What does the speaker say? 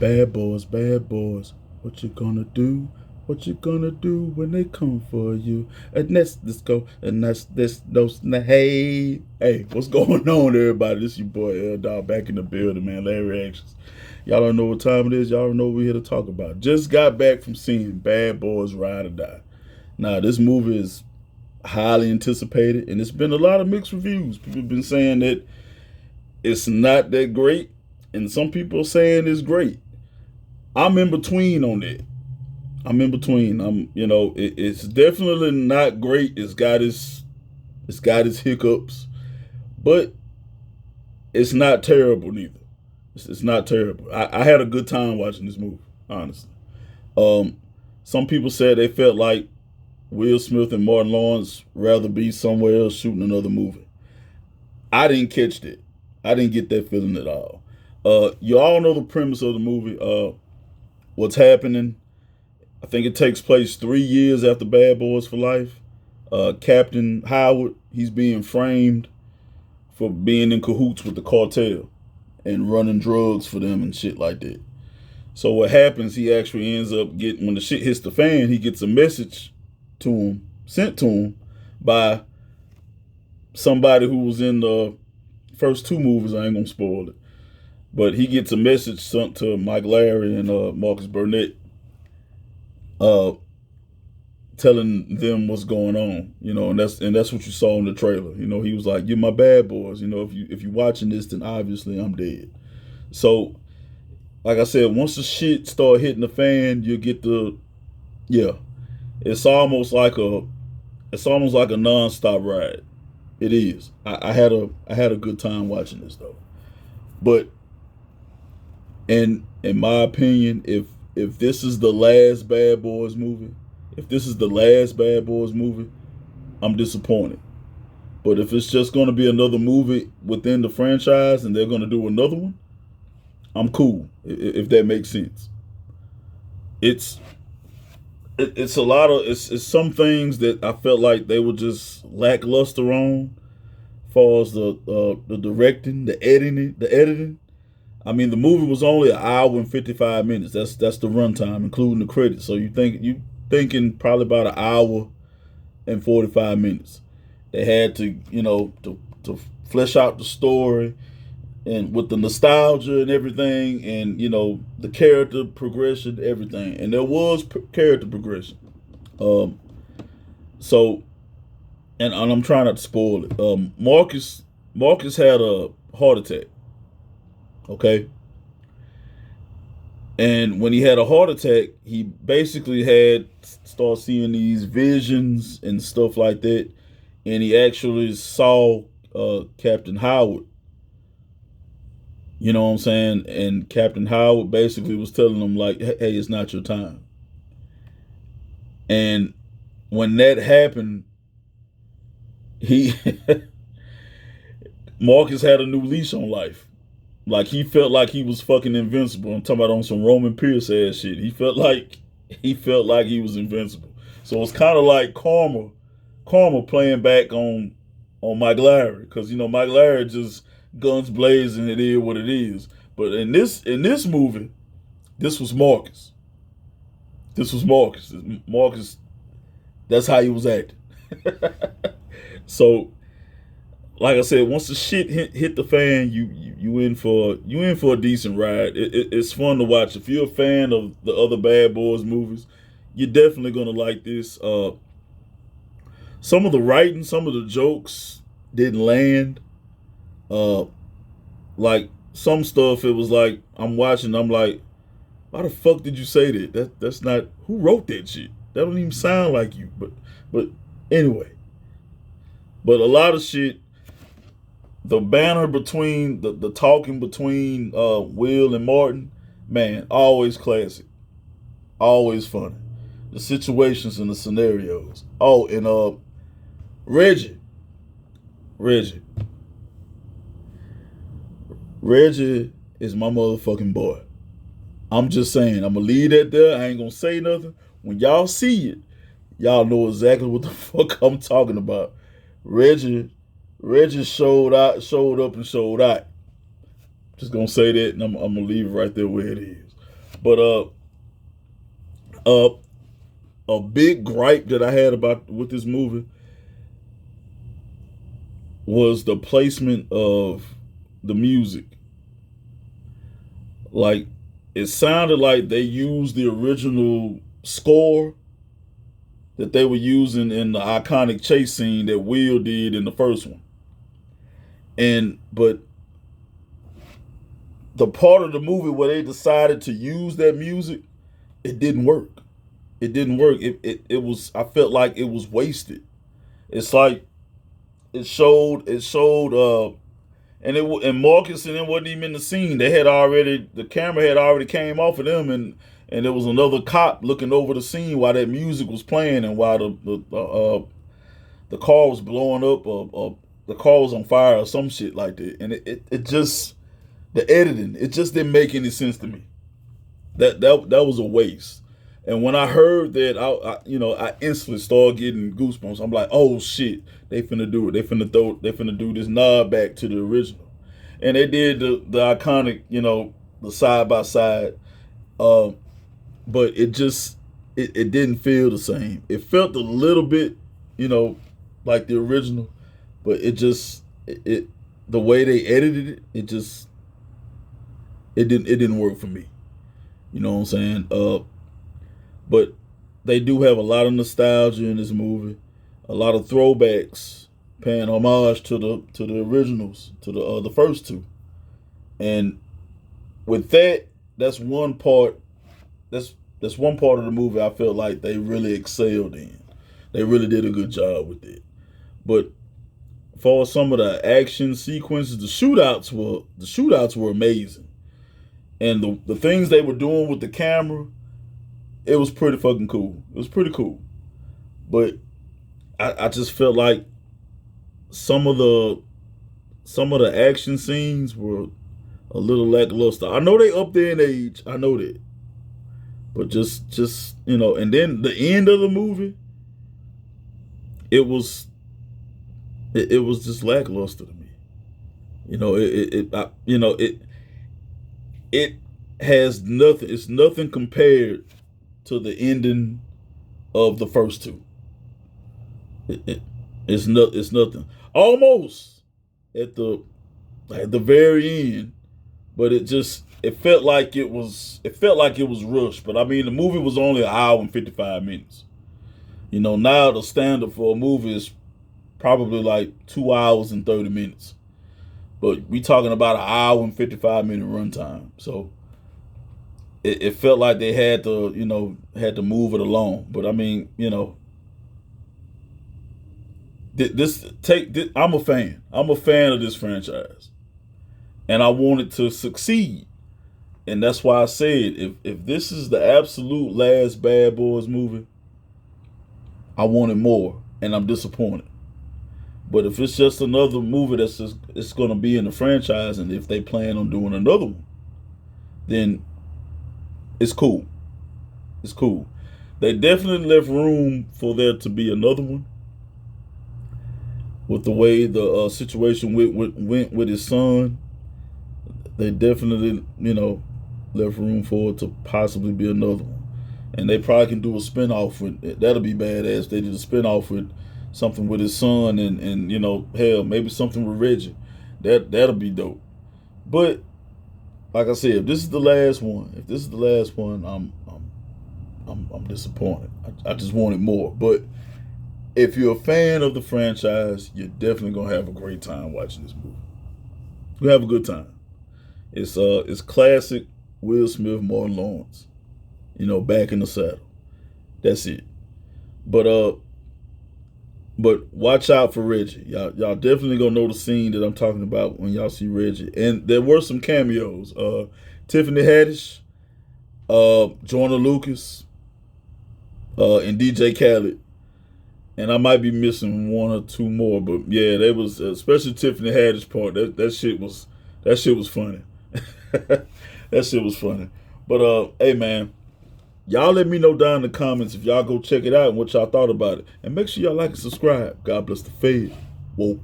Bad boys, what you gonna do? What you gonna do when they come for you? And that's this go, and that's this those. Hey, what's going on, everybody? This your boy L Dog back in the building, man. Larry Actions. Y'all don't know what time it is. Y'all don't know what we're here to talk about. Just got back from seeing Bad Boys Ride or Die. Now, this movie is highly anticipated, and it's been a lot of mixed reviews. People have been saying that it's not that great, and some people are saying it's great. I'm in between on that. I'm in between. It's definitely not great. It's got its hiccups, but it's not terrible neither. It's not terrible. I had a good time watching this movie, honestly. Um, some people said they felt like Will Smith and Martin Lawrence rather be somewhere else shooting another movie. I didn't catch that. I didn't get that feeling at all. You all know the premise of the movie. What's happening? I think it takes place 3 years after Bad Boys for Life. Captain Howard, he's being framed for being in cahoots with the cartel and running drugs for them and shit like that. So what happens? He actually ends up getting, when the shit hits the fan, he gets a message to him, sent to him by somebody who was in the first two movies. I ain't gonna spoil it, but he gets a message sent to Mike Larry and Marcus Burnett, uh, telling them what's going on. And that's what you saw in the trailer. He was like, "You're my bad boys. If you watching this, then obviously I'm dead." So, like I said, once the shit start hitting the fan, you get the yeah. It's almost like a nonstop ride. It is. I had a good time watching this though. But in my opinion, if this is the last Bad Boys movie, if this is the last Bad Boys movie, I'm disappointed. But if it's just going to be another movie within the franchise and they're going to do another one, I'm cool. If that makes sense. It's it's a lot of it's some things that I felt like they were just lackluster on, as far as the directing, the editing. I mean, the movie was only an hour and 55 minutes. That's the runtime, including the credits. So you thinking probably about an hour and 45 minutes. They had to to flesh out the story and with the nostalgia and everything, and the character progression, everything, and there was character progression. Um, so and I'm trying not to spoil it. Marcus had a heart attack. Okay, and when he had a heart attack, he basically had start seeing these visions and stuff like that, and he actually saw Captain Howard. You know what I'm saying? And Captain Howard basically was telling him like, "Hey, it's not your time." And when that happened, he Marcus had a new leash on life. Like he felt like he was fucking invincible. I'm talking about on some Roman Pierce ass shit. He felt like he was invincible. So it's kind of like karma playing back on Mike Larry, because Mike Larry just guns blazing. It is what it is. But in this movie, this was Marcus. This was Marcus. Marcus. That's how he was acting. So, like I said, once the shit hit the fan, you in for a decent ride. It's fun to watch. If you're a fan of the other Bad Boys movies, you're definitely gonna like this. Some of the writing, some of the jokes didn't land. Uh, like some stuff, it was like I'm watching. I'm like, why the fuck did you say that? That's not who wrote that shit. That don't even sound like you. But anyway, but a lot of shit. The banner between the talking between Will and Martin, man, always classic, always funny. The situations and the scenarios. Oh, and Reggie, Reggie, Reggie is my motherfucking boy. I'm just saying. I'm gonna leave that there. I ain't gonna say nothing. When y'all see it, y'all know exactly what the fuck I'm talking about. Reggie, Reggie showed up and showed out. Just gonna say that, and I'm gonna leave it right there where it is. But uh, a big gripe that I had about with this movie was the placement of the music. Like, it sounded like they used the original score that they were using in the iconic chase scene that Will did in the first one. But the part of the movie where they decided to use that music, it didn't work. It didn't work. It was, I felt like it was wasted. It's like it showed and Marcus and it wasn't even in the scene. The camera had already came off of them, and there was another cop looking over the scene while that music was playing and while the car was blowing up, or the car was on fire or some shit like that. And it just, the editing, it just didn't make any sense to me. That was a waste. And when I heard that, I instantly started getting goosebumps. I'm like, oh shit, they finna do it. They finna do this nod back to the original. And they did the iconic, the side by side. But it didn't feel the same. It felt a little bit, like the original, but the way they edited it, it didn't work for me. You know what I'm saying? But they do have a lot of nostalgia in this movie, a lot of throwbacks, paying homage to the originals, to the first two, and with that, that's one part. That's one part of the movie I felt like they really excelled in. They really did a good job with it. But for some of the action sequences, the shootouts were amazing, and the things they were doing with the camera, it was pretty fucking cool. It was pretty cool. But I just felt like some of the action scenes were a little lackluster. I know they up there in age. I know that. But just and then the end of the movie, it was just lackluster to me. It has nothing. It's nothing compared to the ending of the first two. It's nothing. Almost at the very end, but it felt like it was rushed. But I mean, the movie was only an hour and 55 minutes. Now the standard for a movie is probably like 2 hours and 30 minutes. But we talking about an hour and 55-minute runtime. So it felt like they had to move it along. But I mean, I'm a fan. I'm a fan of this franchise, and I want it to succeed. And that's why I said, if this is the absolute last Bad Boys movie, I wanted more, and I'm disappointed. But if it's just another movie it's going to be in the franchise, and if they plan on doing another one, then it's cool. It's cool. They definitely left room for there to be another one. With the way the situation went with his son, they definitely, left room for it to possibly be another one. And they probably can do a spinoff with it. That'll be badass. They did a spinoff with something with his son and hell, maybe something with Reggie. That'll be dope. But like I said, if this is the last one, I'm disappointed. I just wanted more. But if you're a fan of the franchise, you're definitely gonna have a great time watching this movie. You have a good time. It's classic Will Smith, Martin Lawrence. Back in the saddle. That's it. But watch out for Reggie. Y'all definitely gonna know the scene that I'm talking about when y'all see Reggie. And there were some cameos. Tiffany Haddish, Joyner Lucas, and DJ Khaled. And I might be missing one or two more, but yeah, they was, especially Tiffany Haddish part. That shit was funny. That shit was funny. But hey man, y'all let me know down in the comments if y'all go check it out and what y'all thought about it. And make sure y'all like and subscribe. God bless the Fed. Whoa.